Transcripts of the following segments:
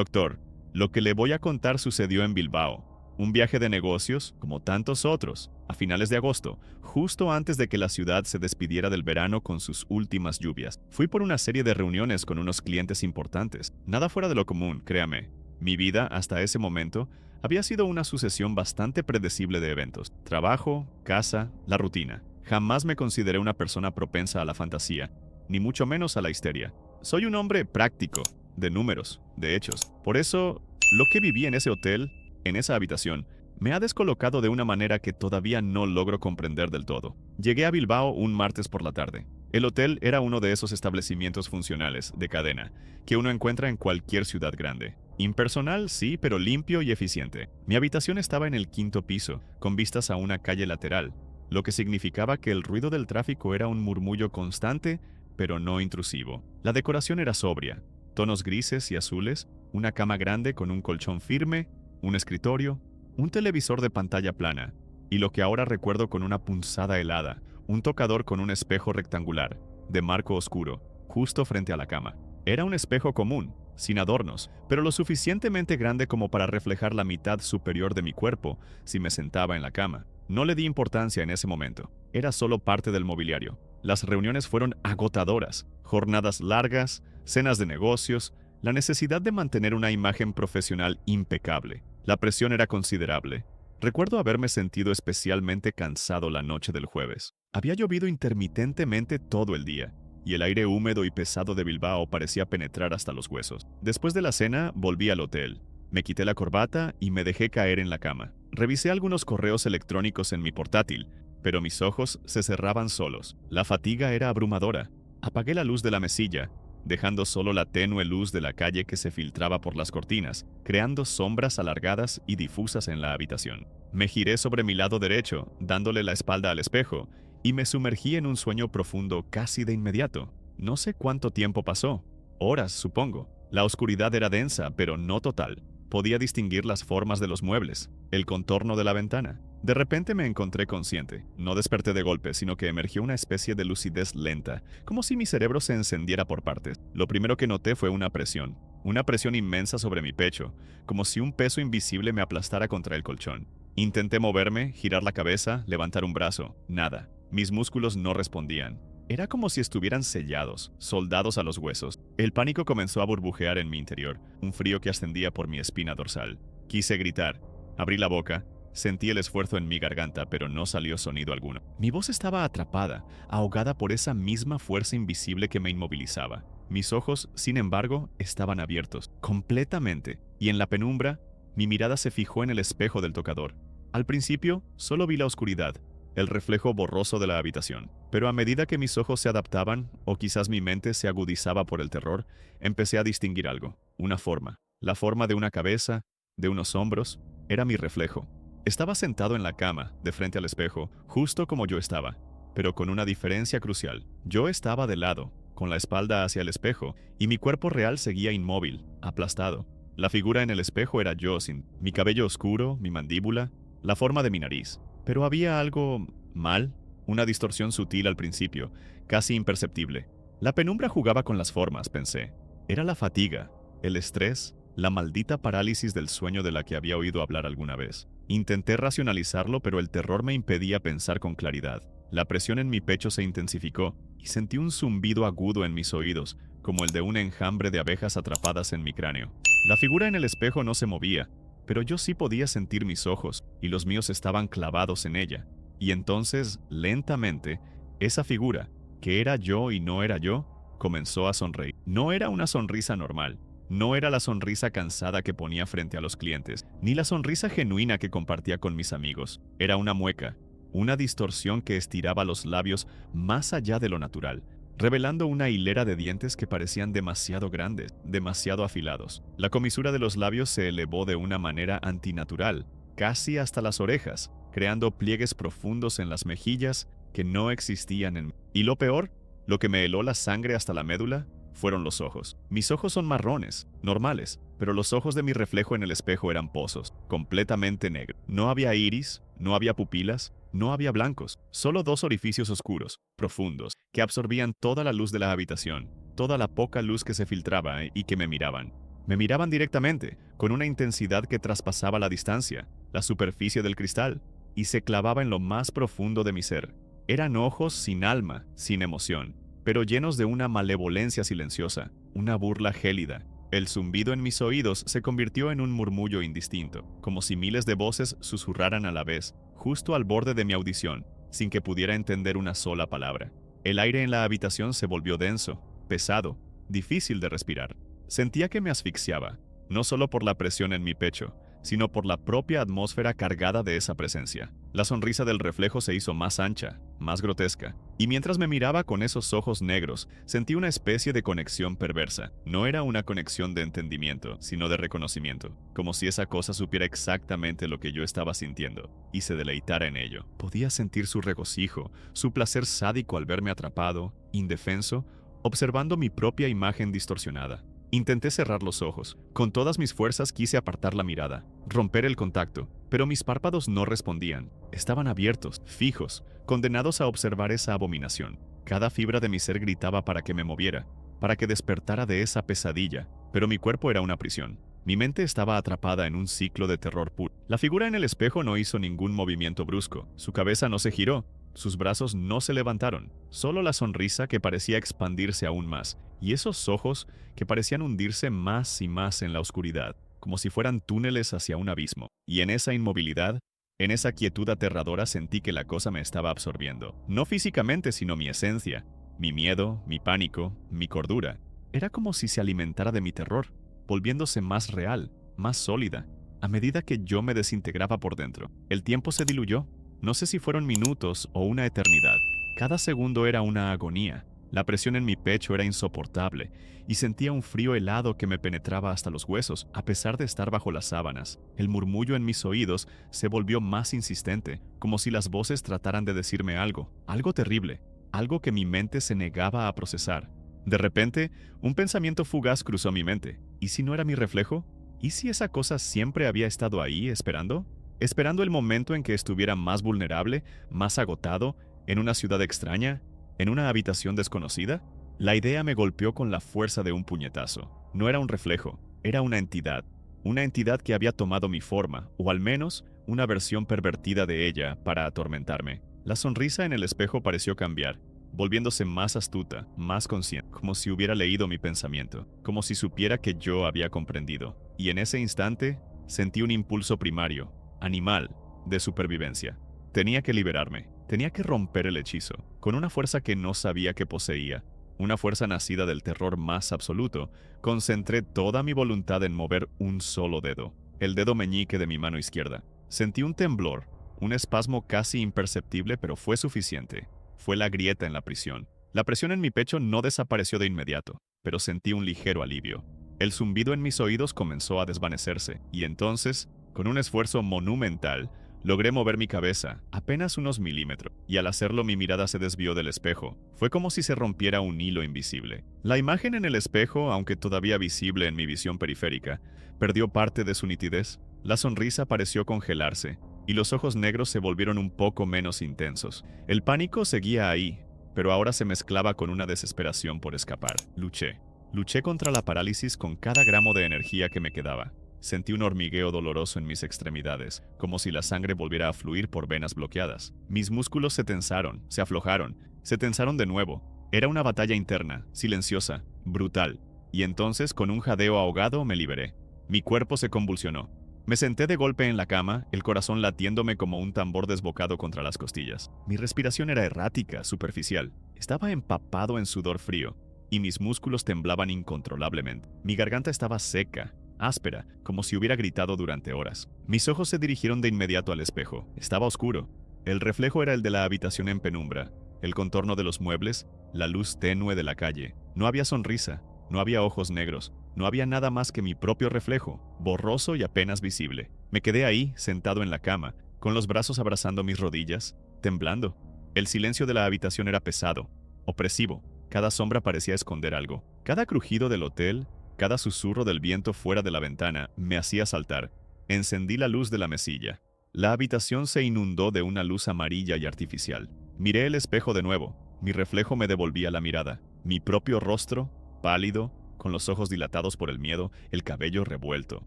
Doctor, lo que le voy a contar sucedió en Bilbao. Un viaje de negocios, como tantos otros, a finales de agosto, justo antes de que la ciudad se despidiera del verano con sus últimas lluvias. Fui por una serie de reuniones con unos clientes importantes. Nada fuera de lo común, créame. Mi vida, hasta ese momento, había sido una sucesión bastante predecible de eventos. Trabajo, casa, la rutina. Jamás me consideré una persona propensa a la fantasía, ni mucho menos a la histeria. Soy un hombre práctico, de números, de hechos. Por eso, lo que viví en ese hotel, en esa habitación, me ha descolocado de una manera que todavía no logro comprender del todo. Llegué a Bilbao un martes por la tarde. El hotel era uno de esos establecimientos funcionales, de cadena, que uno encuentra en cualquier ciudad grande. Impersonal, sí, pero limpio y eficiente. Mi habitación estaba en el quinto piso, con vistas a una calle lateral, lo que significaba que el ruido del tráfico era un murmullo constante, pero no intrusivo. La decoración era sobria, tonos grises y azules, una cama grande con un colchón firme, un escritorio, un televisor de pantalla plana, y lo que ahora recuerdo con una punzada helada, un tocador con un espejo rectangular, de marco oscuro, justo frente a la cama. Era un espejo común, sin adornos, pero lo suficientemente grande como para reflejar la mitad superior de mi cuerpo si me sentaba en la cama. No le di importancia en ese momento. Era solo parte del mobiliario. Las reuniones fueron agotadoras, jornadas largas, cenas de negocios, la necesidad de mantener una imagen profesional impecable. La presión era considerable. Recuerdo haberme sentido especialmente cansado la noche del jueves. Había llovido intermitentemente todo el día, y el aire húmedo y pesado de Bilbao parecía penetrar hasta los huesos. Después de la cena, volví al hotel. Me quité la corbata y me dejé caer en la cama. Revisé algunos correos electrónicos en mi portátil, pero mis ojos se cerraban solos. La fatiga era abrumadora. Apagué la luz de la mesilla, dejando solo la tenue luz de la calle que se filtraba por las cortinas, creando sombras alargadas y difusas en la habitación. Me giré sobre mi lado derecho, dándole la espalda al espejo, y me sumergí en un sueño profundo casi de inmediato. No sé cuánto tiempo pasó. Horas, supongo. La oscuridad era densa, pero no total. Podía distinguir las formas de los muebles, el contorno de la ventana. De repente me encontré consciente. No desperté de golpe, sino que emergió una especie de lucidez lenta, como si mi cerebro se encendiera por partes. Lo primero que noté fue una presión inmensa sobre mi pecho, como si un peso invisible me aplastara contra el colchón. Intenté moverme, girar la cabeza, levantar un brazo. Nada. Mis músculos no respondían. Era como si estuvieran sellados, soldados a los huesos. El pánico comenzó a burbujear en mi interior, un frío que ascendía por mi espina dorsal. Quise gritar. Abrí la boca. Sentí el esfuerzo en mi garganta, pero no salió sonido alguno. Mi voz estaba atrapada, ahogada por esa misma fuerza invisible que me inmovilizaba. Mis ojos, sin embargo, estaban abiertos, completamente, y en la penumbra, mi mirada se fijó en el espejo del tocador. Al principio, solo vi la oscuridad, el reflejo borroso de la habitación. Pero a medida que mis ojos se adaptaban, o quizás mi mente se agudizaba por el terror, empecé a distinguir algo, una forma. La forma de una cabeza, de unos hombros, era mi reflejo. Estaba sentado en la cama, de frente al espejo, justo como yo estaba, pero con una diferencia crucial. Yo estaba de lado, con la espalda hacia el espejo, y mi cuerpo real seguía inmóvil, aplastado. La figura en el espejo era yo, sin mi cabello oscuro, mi mandíbula, la forma de mi nariz. Pero había algo mal, una distorsión sutil al principio, casi imperceptible. La penumbra jugaba con las formas, pensé. Era la fatiga, el estrés, la maldita parálisis del sueño de la que había oído hablar alguna vez. Intenté racionalizarlo, pero el terror me impedía pensar con claridad. La presión en mi pecho se intensificó, y sentí un zumbido agudo en mis oídos, como el de un enjambre de abejas atrapadas en mi cráneo. La figura en el espejo no se movía, pero yo sí podía sentir mis ojos, y los míos estaban clavados en ella. Y entonces, lentamente, esa figura, que era yo y no era yo, comenzó a sonreír. No era una sonrisa normal. No era la sonrisa cansada que ponía frente a los clientes, ni la sonrisa genuina que compartía con mis amigos. Era una mueca, una distorsión que estiraba los labios más allá de lo natural, revelando una hilera de dientes que parecían demasiado grandes, demasiado afilados. La comisura de los labios se elevó de una manera antinatural, casi hasta las orejas, creando pliegues profundos en las mejillas que no existían en mí. Y lo peor, lo que me heló la sangre hasta la médula, fueron los ojos. Mis ojos son marrones, normales, pero los ojos de mi reflejo en el espejo eran pozos, completamente negros. No había iris, no había pupilas, no había blancos, solo dos orificios oscuros, profundos, que absorbían toda la luz de la habitación, toda la poca luz que se filtraba y que me miraban. Me miraban directamente, con una intensidad que traspasaba la distancia, la superficie del cristal, y se clavaba en lo más profundo de mi ser. Eran ojos sin alma, sin emoción, pero llenos de una malevolencia silenciosa, una burla gélida. El zumbido en mis oídos se convirtió en un murmullo indistinto, como si miles de voces susurraran a la vez, justo al borde de mi audición, sin que pudiera entender una sola palabra. El aire en la habitación se volvió denso, pesado, difícil de respirar. Sentía que me asfixiaba, no solo por la presión en mi pecho, sino por la propia atmósfera cargada de esa presencia. La sonrisa del reflejo se hizo más ancha, más grotesca, y mientras me miraba con esos ojos negros, sentí una especie de conexión perversa. No era una conexión de entendimiento, sino de reconocimiento, como si esa cosa supiera exactamente lo que yo estaba sintiendo, y se deleitara en ello. Podía sentir su regocijo, su placer sádico al verme atrapado, indefenso, observando mi propia imagen distorsionada. Intenté cerrar los ojos. Con todas mis fuerzas quise apartar la mirada, romper el contacto, pero mis párpados no respondían. Estaban abiertos, fijos, condenados a observar esa abominación. Cada fibra de mi ser gritaba para que me moviera, para que despertara de esa pesadilla, pero mi cuerpo era una prisión. Mi mente estaba atrapada en un ciclo de terror puro. La figura en el espejo no hizo ningún movimiento brusco, su cabeza no se giró, sus brazos no se levantaron, solo la sonrisa que parecía expandirse aún más, y esos ojos que parecían hundirse más y más en la oscuridad, como si fueran túneles hacia un abismo. Y en esa inmovilidad, en esa quietud aterradora sentí que la cosa me estaba absorbiendo. No físicamente, sino mi esencia, mi miedo, mi pánico, mi cordura. Era como si se alimentara de mi terror, volviéndose más real, más sólida, a medida que yo me desintegraba por dentro. El tiempo se diluyó. No sé si fueron minutos o una eternidad. Cada segundo era una agonía. La presión en mi pecho era insoportable y sentía un frío helado que me penetraba hasta los huesos, a pesar de estar bajo las sábanas. El murmullo en mis oídos se volvió más insistente, como si las voces trataran de decirme algo, algo terrible, algo que mi mente se negaba a procesar. De repente, un pensamiento fugaz cruzó mi mente. ¿Y si no era mi reflejo? ¿Y si esa cosa siempre había estado ahí, esperando? Esperando el momento en que estuviera más vulnerable, más agotado, en una ciudad extraña, en una habitación desconocida. La idea me golpeó con la fuerza de un puñetazo. No era un reflejo, era una entidad que había tomado mi forma, o al menos una versión pervertida de ella para atormentarme. La sonrisa en el espejo pareció cambiar, volviéndose más astuta, más consciente, como si hubiera leído mi pensamiento, como si supiera que yo había comprendido. Y en ese instante, sentí un impulso primario, animal, de supervivencia. Tenía que liberarme, tenía que romper el hechizo, con una fuerza que no sabía que poseía, una fuerza nacida del terror más absoluto. Concentré toda mi voluntad en mover un solo dedo, el dedo meñique de mi mano izquierda. Sentí un temblor, un espasmo casi imperceptible, pero fue suficiente. Fue la grieta en la prisión. La presión en mi pecho no desapareció de inmediato, pero sentí un ligero alivio. El zumbido en mis oídos comenzó a desvanecerse, y entonces, con un esfuerzo monumental, logré mover mi cabeza, apenas unos milímetros, y al hacerlo mi mirada se desvió del espejo. Fue como si se rompiera un hilo invisible. La imagen en el espejo, aunque todavía visible en mi visión periférica, perdió parte de su nitidez. La sonrisa pareció congelarse, y los ojos negros se volvieron un poco menos intensos. El pánico seguía ahí, pero ahora se mezclaba con una desesperación por escapar. Luché contra la parálisis con cada gramo de energía que me quedaba. Sentí un hormigueo doloroso en mis extremidades, como si la sangre volviera a fluir por venas bloqueadas. Mis músculos se tensaron, se aflojaron, se tensaron de nuevo. Era una batalla interna, silenciosa, brutal. Y entonces, con un jadeo ahogado, me liberé. Mi cuerpo se convulsionó. Me senté de golpe en la cama, el corazón latiéndome como un tambor desbocado contra las costillas. Mi respiración era errática, superficial. Estaba empapado en sudor frío, y mis músculos temblaban incontrolablemente. Mi garganta estaba seca, áspera, como si hubiera gritado durante horas. Mis ojos se dirigieron de inmediato al espejo. Estaba oscuro. El reflejo era el de la habitación en penumbra, el contorno de los muebles, la luz tenue de la calle. No había sonrisa, no había ojos negros, no había nada más que mi propio reflejo, borroso y apenas visible. Me quedé ahí, sentado en la cama, con los brazos abrazando mis rodillas, temblando. El silencio de la habitación era pesado, opresivo. Cada sombra parecía esconder algo. Cada crujido del hotel, cada susurro del viento fuera de la ventana me hacía saltar. Encendí la luz de la mesilla. La habitación se inundó de una luz amarilla y artificial. Miré el espejo de nuevo. Mi reflejo me devolvía la mirada. Mi propio rostro, pálido, con los ojos dilatados por el miedo, el cabello revuelto.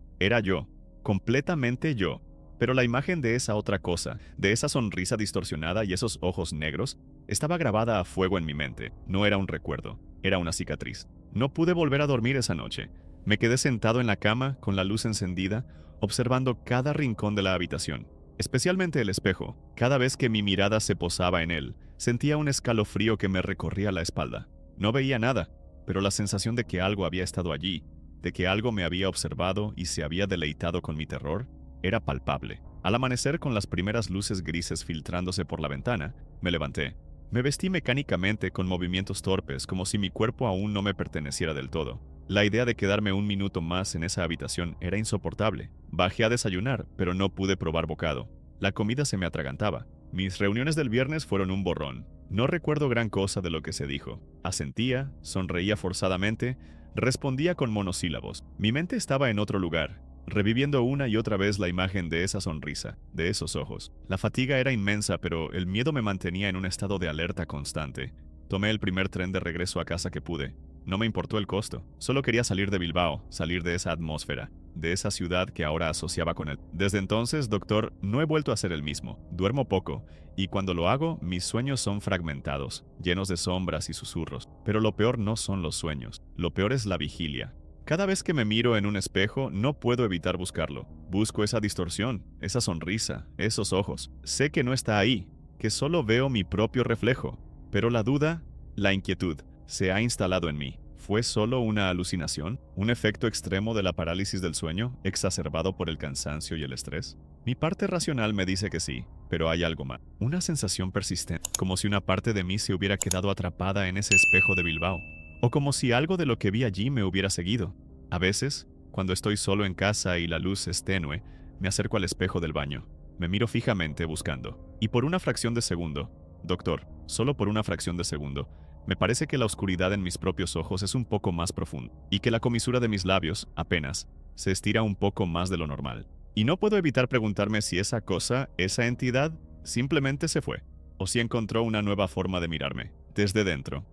Era yo, completamente yo. Pero la imagen de esa otra cosa, de esa sonrisa distorsionada y esos ojos negros, estaba grabada a fuego en mi mente. No era un recuerdo, era una cicatriz. No pude volver a dormir esa noche. Me quedé sentado en la cama, con la luz encendida, observando cada rincón de la habitación, especialmente el espejo. Cada vez que mi mirada se posaba en él, sentía un escalofrío que me recorría la espalda. No veía nada, pero la sensación de que algo había estado allí, de que algo me había observado y se había deleitado con mi terror, era palpable. Al amanecer, con las primeras luces grises filtrándose por la ventana, me levanté. Me vestí mecánicamente con movimientos torpes, como si mi cuerpo aún no me perteneciera del todo. La idea de quedarme un minuto más en esa habitación era insoportable. Bajé a desayunar, pero no pude probar bocado. La comida se me atragantaba. Mis reuniones del viernes fueron un borrón. No recuerdo gran cosa de lo que se dijo. Asentía, sonreía forzadamente, respondía con monosílabos. Mi mente estaba en otro lugar, reviviendo una y otra vez la imagen de esa sonrisa, de esos ojos. La fatiga era inmensa, pero el miedo me mantenía en un estado de alerta constante. Tomé el primer tren de regreso a casa que pude. No me importó el costo. Solo quería salir de Bilbao, salir de esa atmósfera, de esa ciudad que ahora asociaba con él. Desde entonces, doctor, no he vuelto a ser el mismo. Duermo poco, y cuando lo hago, mis sueños son fragmentados, llenos de sombras y susurros. Pero lo peor no son los sueños. Lo peor es la vigilia. Cada vez que me miro en un espejo, no puedo evitar buscarlo. Busco esa distorsión, esa sonrisa, esos ojos. Sé que no está ahí, que solo veo mi propio reflejo. Pero la duda, la inquietud, se ha instalado en mí. ¿Fue solo una alucinación? ¿Un efecto extremo de la parálisis del sueño, exacerbado por el cansancio y el estrés? Mi parte racional me dice que sí, pero hay algo más. Una sensación persistente, como si una parte de mí se hubiera quedado atrapada en ese espejo de Bilbao. O como si algo de lo que vi allí me hubiera seguido. A veces, cuando estoy solo en casa y la luz es tenue, me acerco al espejo del baño. Me miro fijamente buscando. Y por una fracción de segundo, doctor, solo por una fracción de segundo, me parece que la oscuridad en mis propios ojos es un poco más profunda, y que la comisura de mis labios, apenas, se estira un poco más de lo normal. Y no puedo evitar preguntarme si esa cosa, esa entidad, simplemente se fue, o si encontró una nueva forma de mirarme, desde dentro.